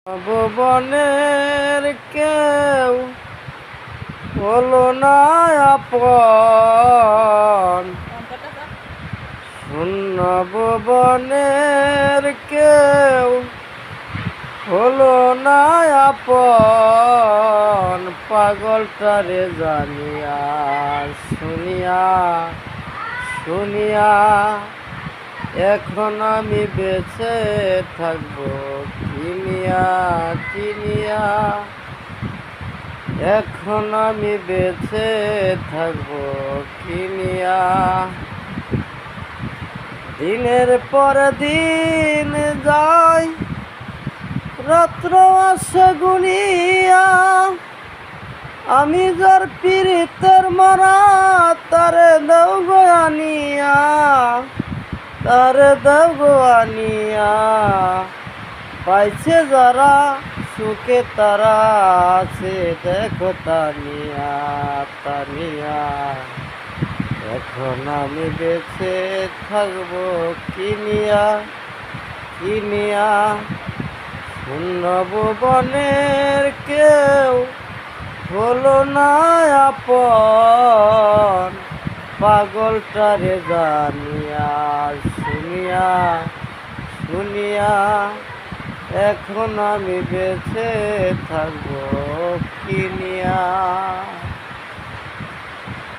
ভুবনের কেউ হলো না আপন, শূন্য ভুবনের কেউ হলো না আপন। পাগলটারে জানিয়া শুনিয়া শুনিয়া এখন আমি বেঁচে থাকবো কিনিয়া কিনিয়া, এখন আমি বেঁচে থাকবো কিনিয়া। দিনের পর দিন যায়, রাত্র আসে গুনিয়া, আমি যার পীড়িতের মারা তারে দেও গো আনিয়া, তারে দেও গো আনিয়া। পাইছে যারা সুখে তারা আছে দেখো তানিয়া তানিয়া, এখন আমি বেঁচে থাকবো কিনিয়া কিনিয়া। শূন্য ভুবনের কেউ হলো না আপন, পাগলটারে জানিয়া শুনিয়া শুনিয়া এখন আমি বেঁচে থাকবো কিনিয়া।